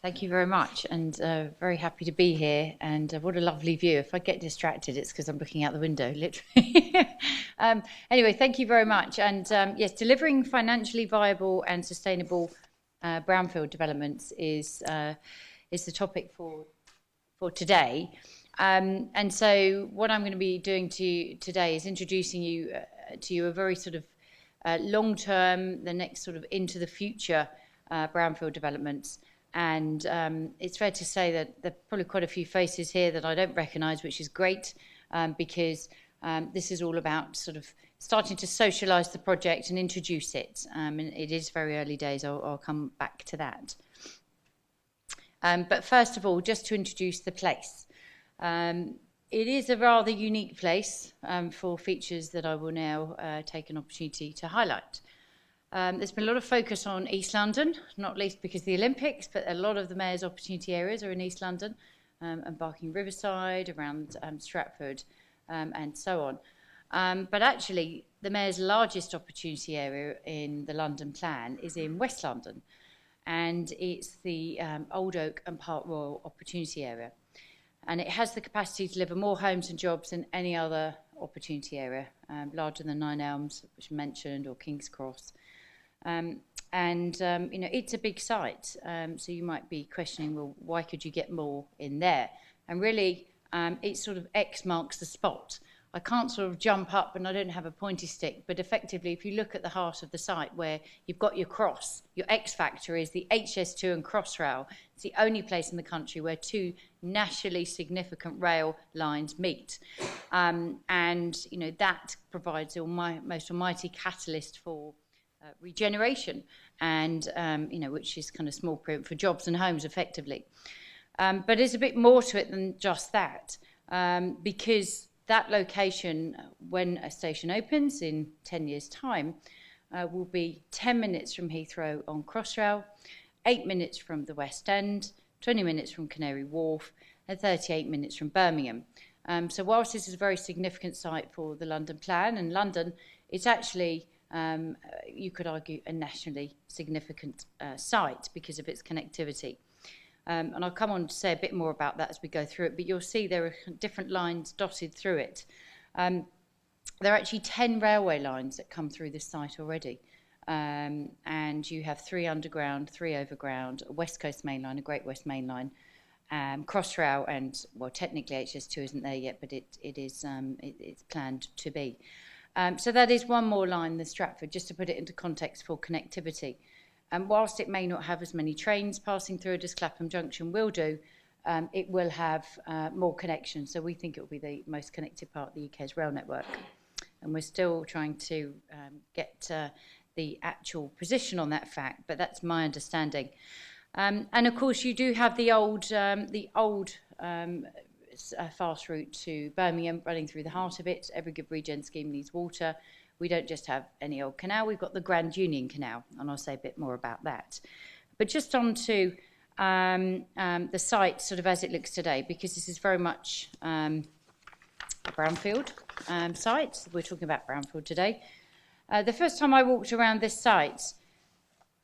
Thank you very much, and very happy to be here. And what a lovely view. If I get distracted, it's because I'm looking out the window, literally. Anyway, thank you very much. And yes, delivering financially viable and sustainable brownfield developments is the topic for today. And so, what I'm going to be doing today is introducing you to you a very sort of long-term, the next sort of into the future brownfield developments. And it's fair to say that there are probably quite a few faces here that I don't recognise, which is great, because this is all about sort of starting to socialise the project and introduce it. And it is very early days. I'll come back to that. But first of all, just to introduce the place. It is a rather unique place for features that I will now take an opportunity to highlight. There's been a lot of focus on East London, not least because of the Olympics, but a lot of the Mayor's opportunity areas are in East London, and Barking Riverside, around Stratford, and so on. But actually, the Mayor's largest opportunity area in the London plan is in West London, and it's the Old Oak and Park Royal opportunity area. And it has the capacity to deliver more homes and jobs than any other opportunity area, larger than Nine Elms, which I mentioned, or King's Cross. It's a big site, so you might be questioning, well, why could you get more in there? And really, it sort of X marks the spot. I can't sort of jump up, and I don't have a pointy stick, but effectively, if you look at the heart of the site where you've got your cross, your X factor is the HS2 and Crossrail. It's the only place in the country where two nationally significant rail lines meet. That provides the most almighty catalyst for regeneration, and which is kind of small print for jobs and homes effectively. But there's a bit more to it than just that, because that location, when a station opens in 10 years' time, will be 10 minutes from Heathrow on Crossrail, 8 minutes from the West End, 20 minutes from Canary Wharf, and 38 minutes from Birmingham. So whilst this is a very significant site for the London plan and London, it's actually, you could argue, a nationally significant site because of its connectivity. And I'll come on to say a bit more about that as we go through it, but you'll see there are different lines dotted through it. There are actually 10 railway lines that come through this site already. And you have 3 underground, 3 overground, a West Coast Main Line, a Great West Main Line, Crossrail, and, well, technically HS2 isn't there yet, but it's planned to be. So that is one more line than Stratford, just to put it into context for connectivity. And whilst it may not have as many trains passing through it as Clapham Junction will do, it will have more connections. So we think it will be the most connected part of the UK's rail network. And we're still trying to get the actual position on that fact, but that's my understanding. And of course, you do have the old fast route to Birmingham running through the heart of it. Every good regen scheme needs water. We don't just have any old canal, we've got the Grand Union Canal, and I'll say a bit more about that. But just on to the site sort of as it looks today, because this is very much a brownfield site. We're talking about brownfield today. The first time I walked around this site,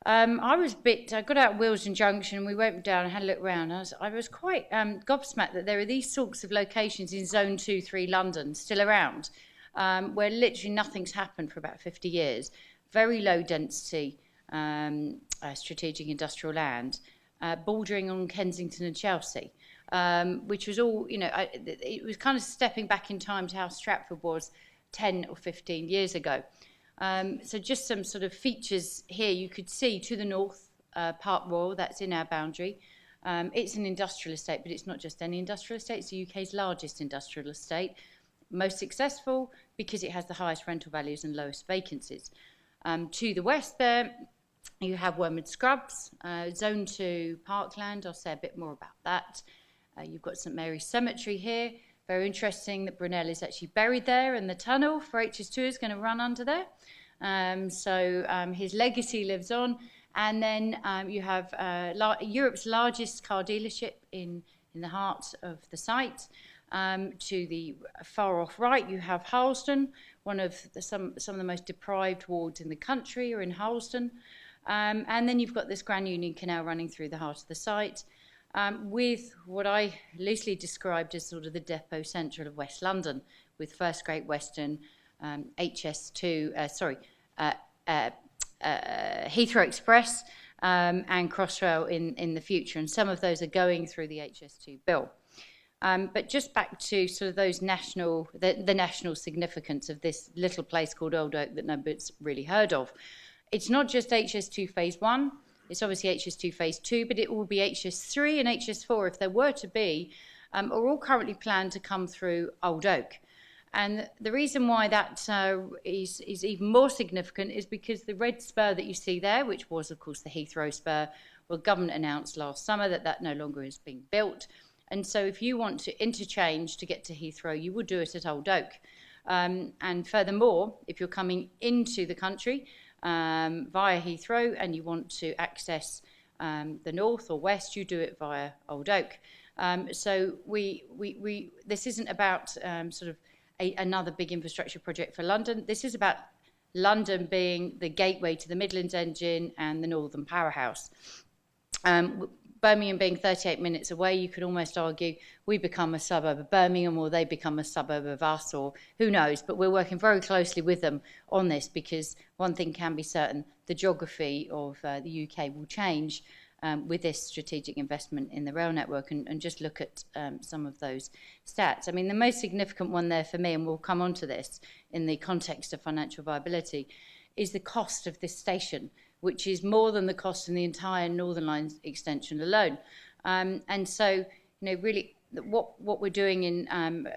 I got out of Willesden Junction and we went down and had a look around. I was quite gobsmacked that there are these sorts of locations in Zone 2-3 London still around, where literally nothing's happened for about 50 years. Very low density strategic industrial land, bordering on Kensington and Chelsea, which was all, it was kind of stepping back in time to how Stratford was 10 or 15 years ago. So just some sort of features here. You could see to the north, Park Royal, that's in our boundary. It's an industrial estate, but it's not just any industrial estate. It's the UK's largest industrial estate, most successful because it has the highest rental values and lowest vacancies. To the west there, you have Wormwood Scrubs, Zone 2 Parkland. I'll say a bit more about that. You've got St Mary's Cemetery here. Very interesting that Brunel is actually buried there, and the tunnel for HS2 is going to run under there. So his legacy lives on. And then you have Europe's largest car dealership in the heart of the site. To the far off right, you have Harlesden, one of some of the most deprived wards in the country are in Harlesden. And then you've got this Grand Union Canal running through the heart of the site, with what I loosely described as sort of the depot central of West London, with First Great Western, HS2, Heathrow Express, and Crossrail in the future, and some of those are going through the HS2 bill. But just back to sort of those the national significance of this little place called Old Oak that nobody's really heard of. It's not just HS2 Phase 1, it's obviously HS2 Phase 2, but it will be HS3 and HS4, if there were to be, are all currently planned to come through Old Oak. And the reason why that is even more significant is because the red spur that you see there, which was, of course, the Heathrow spur, well, government announced last summer that no longer is being built. And so if you want to interchange to get to Heathrow, you would do it at Old Oak. And furthermore, if you're coming into the country via Heathrow and you want to access the north or west, you do it via Old Oak. So this isn't about sort of another big infrastructure project for London. This is about London being the gateway to the Midlands engine and the Northern powerhouse. Birmingham being 38 minutes away, you could almost argue we become a suburb of Birmingham or they become a suburb of us, or who knows, but we're working very closely with them on this, because one thing can be certain, the geography of the UK will change with this strategic investment in the rail network, and just look at some of those stats. I mean, the most significant one there for me, and we'll come on to this in the context of financial viability, is the cost of this station, which is more than the cost in the entire Northern Line extension alone. And so, really, what we're doing on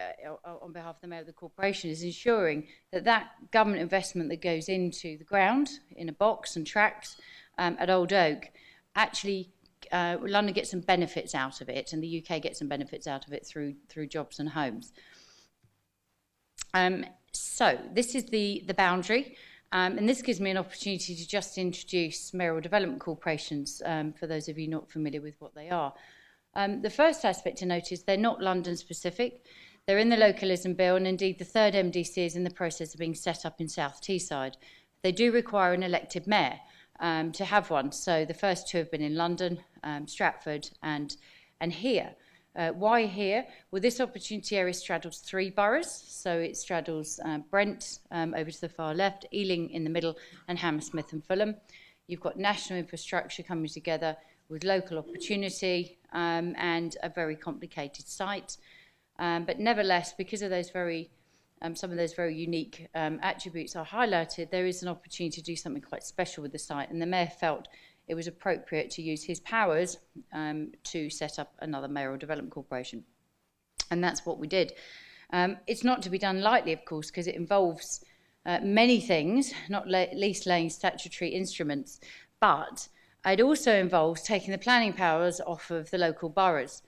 behalf of the Mayor of the Corporation is ensuring that government investment that goes into the ground, in a box and tracks at Old Oak, actually London gets some benefits out of it, and the UK gets some benefits out of it through jobs and homes. So this is the boundary. And this gives me an opportunity to just introduce mayoral development corporations, for those of you not familiar with what they are. The first aspect to note is they're not London specific. They're in the localism bill, and indeed the third MDC is in the process of being set up in South Teesside. They do require an elected mayor to have one. So the first two have been in London, Stratford and here. Why here? Well, this opportunity area straddles 3 boroughs. So it straddles Brent over to the far left, Ealing in the middle, and Hammersmith and Fulham. You've got national infrastructure coming together with local opportunity and a very complicated site. But nevertheless, because of those some of those very unique attributes are highlighted, there is an opportunity to do something quite special with the site. And the Mayor felt it was appropriate to use his powers to set up another mayoral development corporation. And that's what we did. It's not to be done lightly, of course, because it involves many things, not least laying statutory instruments, but it also involves taking the planning powers off of the local boroughs.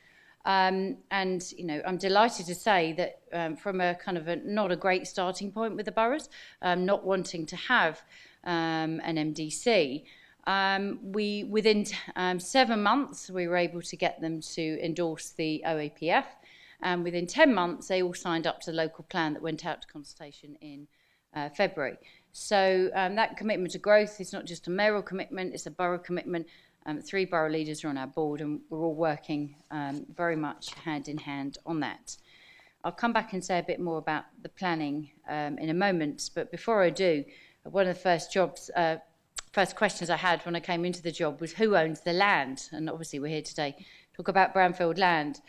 And, I'm delighted to say that from a kind of not a great starting point with the boroughs, not wanting to have an MDC, within 7 months, we were able to get them to endorse the OAPF. And within 10 months, they all signed up to the local plan that went out to consultation in February. So that commitment to growth is not just a mayoral commitment, it's a borough commitment. 3 borough leaders are on our board, and we're all working very much hand in hand on that. I'll come back and say a bit more about the planning in a moment, but before I do, one of the first questions I had when I came into the job was who owns the land? And obviously we're here today to talk about brownfield land.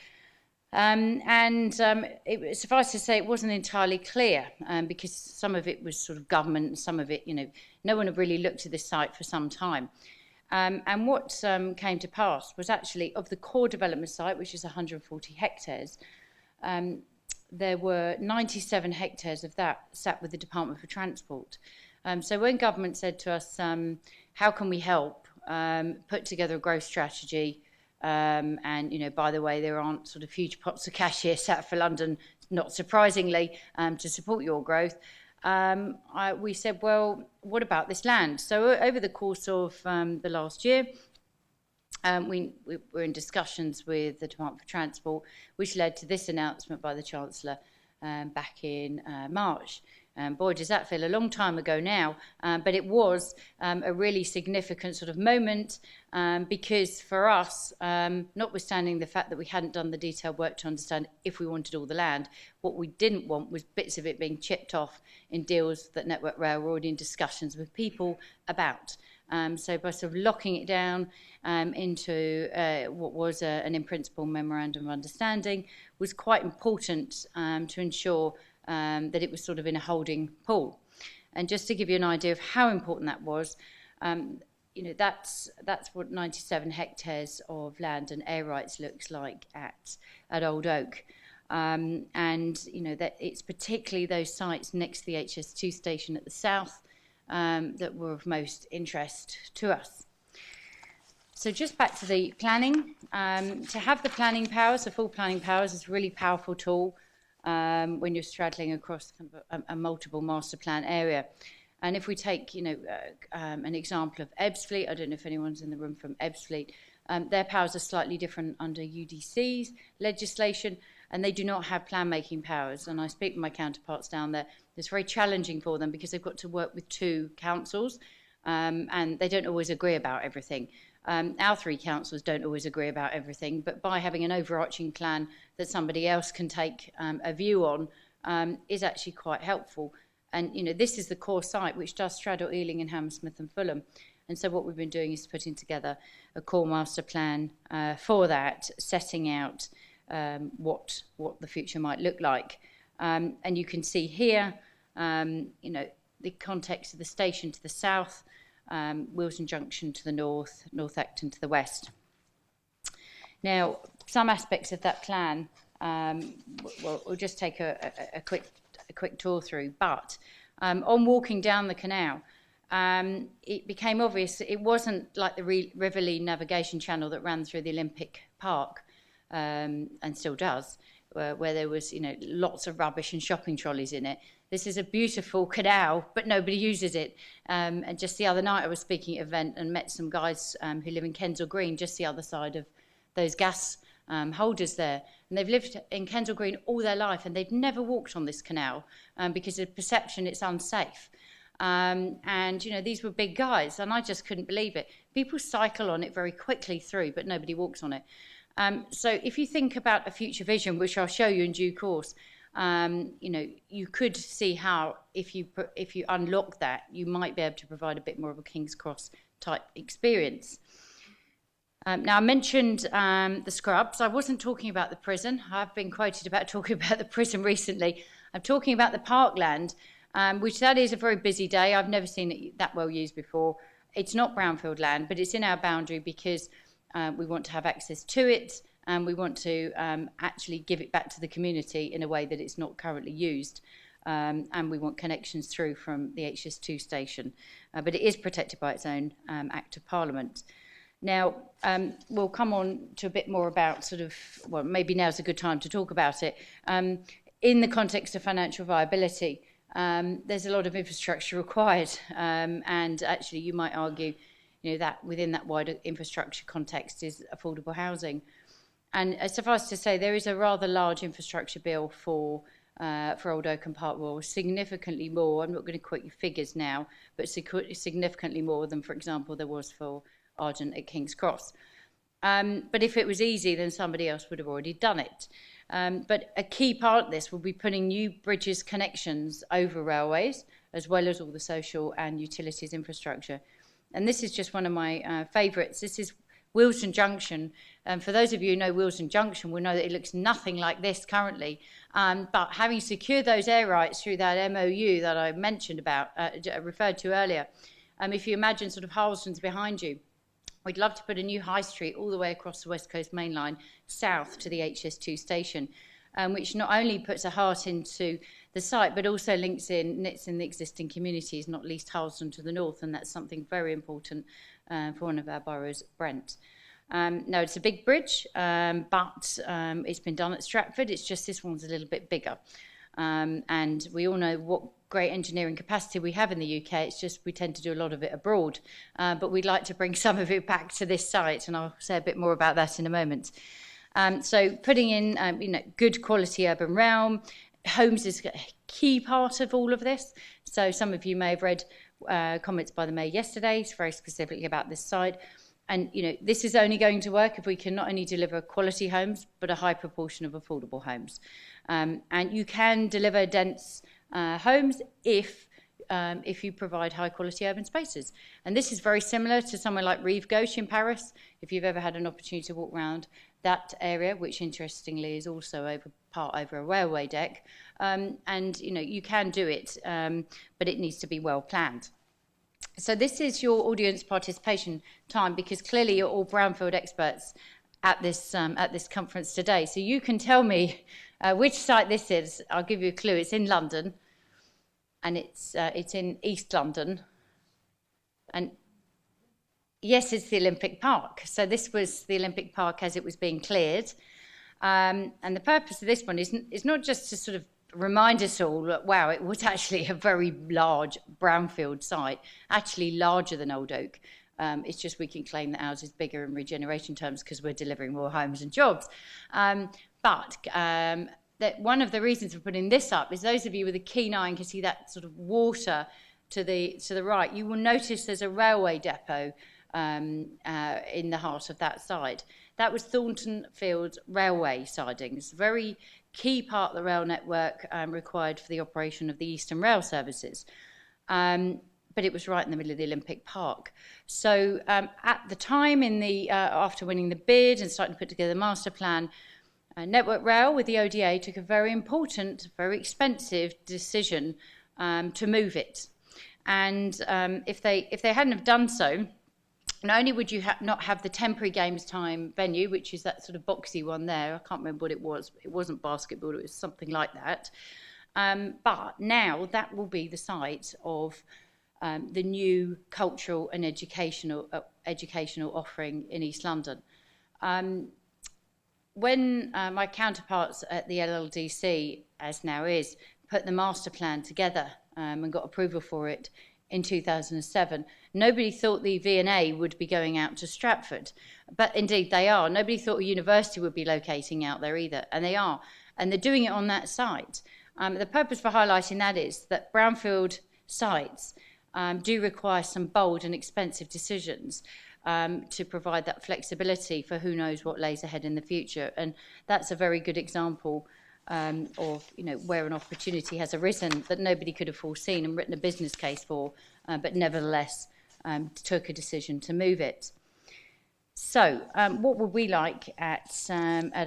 It suffice to say it wasn't entirely clear because some of it was sort of government, some of it, no one had really looked at this site for some time. And what came to pass was actually of the core development site, which is 140 hectares, there were 97 hectares of that sat with the Department for Transport. So when government said to us, how can we help put together a growth strategy, and, by the way, there aren't sort of huge pots of cash here sat for London, not surprisingly, to support your growth, we said, well, what about this land? So over the course of the last year, we were in discussions with the Department for Transport, which led to this announcement by the Chancellor back in March. Boy, does that feel a long time ago now, but it was a really significant sort of moment because for us, notwithstanding the fact that we hadn't done the detailed work to understand if we wanted all the land, what we didn't want was bits of it being chipped off in deals that Network Rail were already in discussions with people about. So by sort of locking it down into what was an in-principle memorandum of understanding was quite important to ensure that it was sort of in a holding pool. And just to give you an idea of how important that was, that's what 97 hectares of land and air rights looks like at Old Oak. And that it's particularly those sites next to the HS2 station at the south that were of most interest to us. So just back to the planning. To have the planning powers, the full planning powers, is a really powerful tool when you're straddling across kind of a multiple master plan area. And if we take, an example of Ebbsfleet, I don't know if anyone's in the room from Ebbsfleet, their powers are slightly different under UDC's legislation, and they do not have plan-making powers. And I speak with my counterparts down there. It's very challenging for them because they've got to work with two councils, and they don't always agree about everything. Our three councils don't always agree about everything, but by having an overarching plan that somebody else can take a view on is actually quite helpful. And, this is the core site, which does straddle Ealing and Hammersmith and Fulham. And so what we've been doing is putting together a core master plan for that, setting out what the future might look like. And you can see here, the context of the station to the south, Wilson Junction to the north, North Acton to the west. Now, some aspects of that plan, we'll just take a quick tour through, but on walking down the canal, it became obvious it wasn't like the Riverlea navigation channel that ran through the Olympic Park, and still does, where there was lots of rubbish and shopping trolleys in it. This is a beautiful canal, but nobody uses it. And just the other night, I was speaking at an event and met some guys who live in Kensal Green, just the other side of those gas holders there. And they've lived in Kensal Green all their life, and they've never walked on this canal because of perception it's unsafe. And these were big guys, and I just couldn't believe it. People cycle on it very quickly through, but nobody walks on it. So if you think about a future vision, which I'll show you in due course, you could see how if you unlock that, you might be able to provide a bit more of a King's Cross type experience. Now, I mentioned the scrubs. I wasn't talking about the prison. I've been quoted about talking about the prison recently. I'm talking about the parkland, which that is a very busy day. I've never seen it that well used before. It's not brownfield land, but it's in our boundary because we want to have access to it, and we want to actually give it back to the community in a way that it's not currently used. And we want connections through from the HS2 station. But it is protected by its own Act of Parliament. Now, we'll come on to a bit more about maybe now's a good time to talk about it. In the context of financial viability, there's a lot of infrastructure required. And actually, you might argue that within that wider infrastructure context is affordable housing. And suffice to say, there is a rather large infrastructure bill for Old Oak and Park Royal, significantly more. I'm not going to quote you figures now, but significantly more than, for example, there was for Argent at King's Cross. But if it was easy, then somebody else would have already done it. But a key part of this will be putting new bridges connections over railways, as well as all the social and utilities infrastructure. And this is just one of my favourites. This is Wilson Junction. For those of you who know Wilson Junction will know that it looks nothing like this currently. But having secured those air rights through that MOU that I mentioned about, referred to earlier, if you imagine sort of Harleston's behind you, we'd love to put a new high street all the way across the West Coast Main Line south to the HS2 station, which not only puts a heart into the site, but also knits in the existing communities, not least Harleston to the north, and that's something very important for one of our boroughs, Brent. No, it's a big bridge, but it's been done at Stratford. It's just this one's a little bit bigger. And we all know what great engineering capacity we have in the UK. It's just we tend to do a lot of it abroad. But we'd like to bring some of it back to this site, and I'll say a bit more about that in a moment. So putting in good quality urban realm, Homes is a key part of all of this. So some of you may have read comments by the Mayor yesterday, very specifically about this site. And, this is only going to work if we can not only deliver quality homes, but a high proportion of affordable homes. And you can deliver dense homes if you provide high quality urban spaces. And this is very similar to somewhere like Rive Gauche in Paris, if you've ever had an opportunity to walk around that area, which interestingly is also over a railway deck. And you can do it, but it needs to be well planned. So this is your audience participation time, because clearly you're all brownfield experts at this conference today. So you can tell me which site this is. I'll give you a clue. It's in London, and it's in East London. And yes, it's the Olympic Park. So this was the Olympic Park as it was being cleared. And the purpose of this one is not just to sort of remind us all that, wow, it was actually a very large brownfield site, actually larger than Old Oak. It's just we can claim that ours is bigger in regeneration terms because we're delivering more homes and jobs. But that one of the reasons for putting this up is those of you with a keen eye and can see that sort of water to the right, you will notice there's a railway depot in the heart of that site. That was Thornton Field Railway sidings, very key part of the rail network required for the operation of the Eastern Rail services. But it was right in the middle of the Olympic Park. So at the time, after winning the bid and starting to put together the master plan, Network Rail with the ODA took a very important, very expensive decision to move it. And if they hadn't have done so, not only would you not have the temporary games time venue, which is that sort of boxy one there, I can't remember what it was. It wasn't basketball, it was something like that. But now that will be the site of the new cultural and educational offering in East London. When my counterparts at the LLDC, as now is, put the master plan together and got approval for it in 2007, nobody thought the V&A would be going out to Stratford, but indeed they are. Nobody thought a university would be locating out there either, and they are, and they're doing it on that site. The purpose for highlighting that is that brownfield sites do require some bold and expensive decisions to provide that flexibility for who knows what lays ahead in the future, and that's a very good example of where an opportunity has arisen that nobody could have foreseen and written a business case for, but nevertheless took a decision to move it. So what would we like at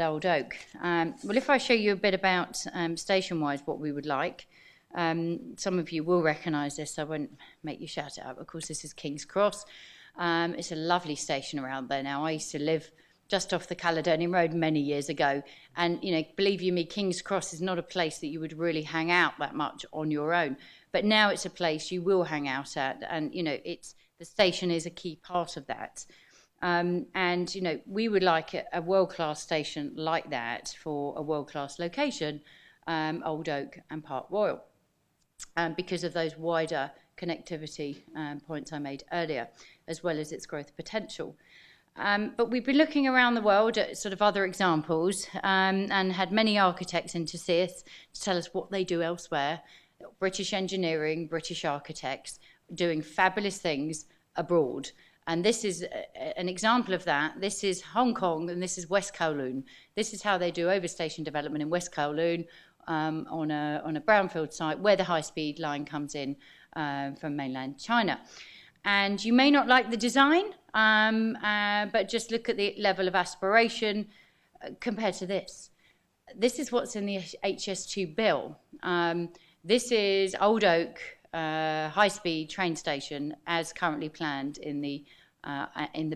Old Oak? Well, if I show you a bit about station-wise what we would like, some of you will recognise this, so I won't make you shout it out. Of course, this is King's Cross. It's a lovely station around there now. I used to live just off the Caledonian Road many years ago. And, believe you me, King's Cross is not a place that you would really hang out that much on your own. But now it's a place you will hang out at. And, the station is a key part of that. And, we would like a world-class station like that for a world-class location, Old Oak and Park Royal, because of those wider connectivity points I made earlier, as well as its growth potential. But we've been looking around the world at sort of other examples and had many architects in to see us to tell us what they do elsewhere. British engineering, British architects doing fabulous things abroad. And this is an example of that. This is Hong Kong and this is West Kowloon. This is how they do overstation development in West Kowloon on a brownfield site where the high-speed line comes in from mainland China. And you may not like the design, but just look at the level of aspiration compared to this. This is what's in the HS2 bill. This is Old Oak high-speed train station as currently planned in the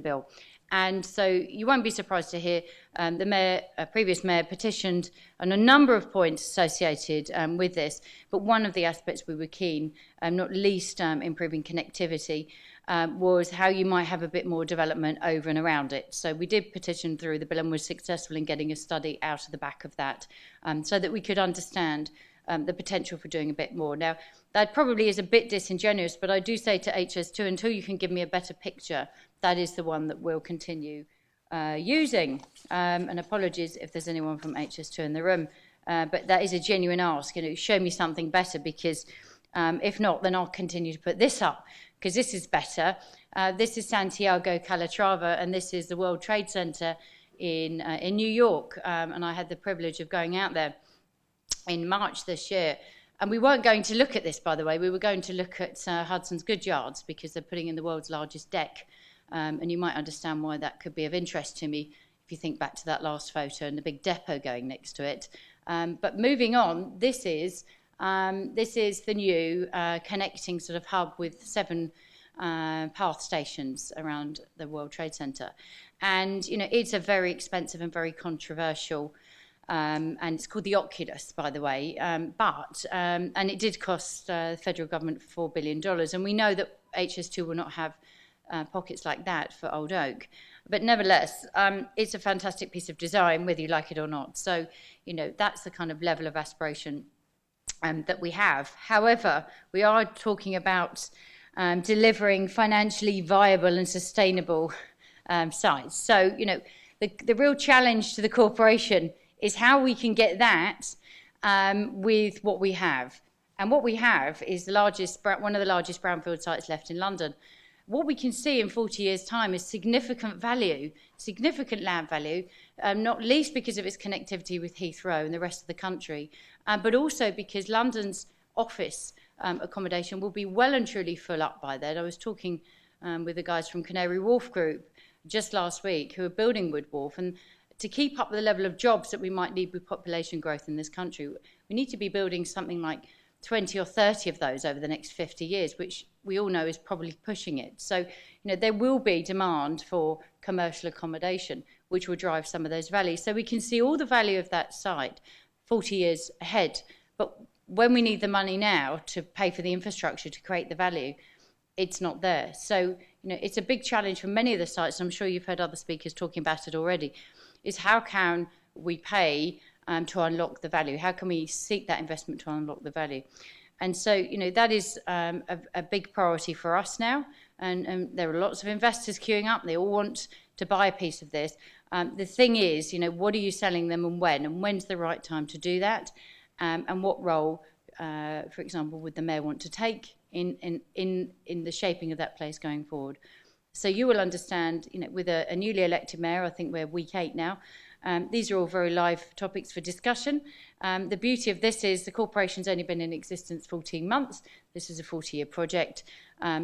bill. And so you won't be surprised to hear the mayor, previous mayor petitioned on a number of points associated with this, but one of the aspects we were keen, not least improving connectivity, was how you might have a bit more development over and around it. So we did petition through the bill and were successful in getting a study out of the back of that so that we could understand the potential for doing a bit more. Now, that probably is a bit disingenuous, but I do say to HS2, until you can give me a better picture, that is the one that we'll continue using. And apologies if there's anyone from HS2 in the room. But that is a genuine ask, show me something better, because if not, then I'll continue to put this up, because this is better. This is Santiago Calatrava, and this is the World Trade Center in New York. And I had the privilege of going out there in March this year. And we weren't going to look at this, by the way. We were going to look at Hudson's Goodyards, because they're putting in the world's largest deck. And you might understand why that could be of interest to me if you think back to that last photo and the big depot going next to it. But moving on, this is the new connecting sort of hub with 7 path stations around the World Trade Center. And, it's a very expensive and very controversial, and it's called the Oculus, by the way, and it did cost the federal government $4 billion. And we know that HS2 will not have pockets like that for Old Oak. But nevertheless, it's a fantastic piece of design, whether you like it or not. So, that's the kind of level of aspiration that we have. However, we are talking about delivering financially viable and sustainable sites. So, the real challenge to the corporation is how we can get that with what we have. And what we have is one of the largest brownfield sites left in London. What we can see in 40 years' time is significant value, significant land value, not least because of its connectivity with Heathrow and the rest of the country, but also because London's office accommodation will be well and truly full up by then. I was talking with the guys from Canary Wharf Group just last week who are building Wood Wharf, and to keep up the level of jobs that we might need with population growth in this country, we need to be building something like 20 or 30 of those over the next 50 years, which we all know is probably pushing it. So, there will be demand for commercial accommodation, which will drive some of those values. So we can see all the value of that site 40 years ahead. But when we need the money now to pay for the infrastructure to create the value, it's not there. So, it's a big challenge for many of the sites. I'm sure you've heard other speakers talking about it already, is how can we pay to unlock the value? How can we seek that investment to unlock the value? And so, that is a big priority for us now. And there are lots of investors queuing up. They all want to buy a piece of this. The thing is, what are you selling them and when? And when's the right time to do that? And what role, for example, would the mayor want to take in the shaping of that place going forward? So you will understand, with a newly elected mayor, I think we're week 8 now, these are all very live topics for discussion. The beauty of this is the corporation's only been in existence 14 months. This is a 40-year project.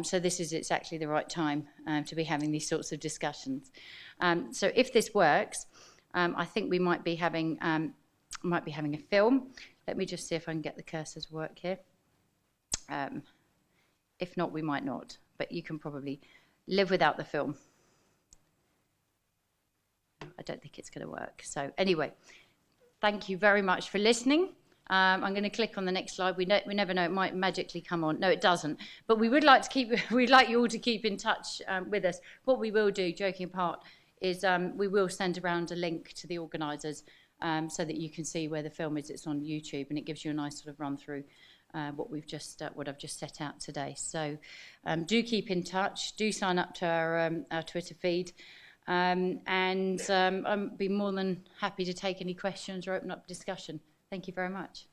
So this is exactly the right time to be having these sorts of discussions. So if this works, I think we might be having a film. Let me just see if I can get the cursor to work here. If not, we might not. But you can probably live without the film. I don't think it's going to work. So anyway, thank you very much for listening. I'm going to click on the next slide. We never know, it might magically come on. No, it doesn't. But we'd like you all to keep in touch with us. What we will do, joking apart, is we will send around a link to the organisers so that you can see where the film is. It's on YouTube, and it gives you a nice sort of run through what I've just set out today. So do keep in touch. Do sign up to our Twitter feed. And I'd be more than happy to take any questions or open up discussion. Thank you very much.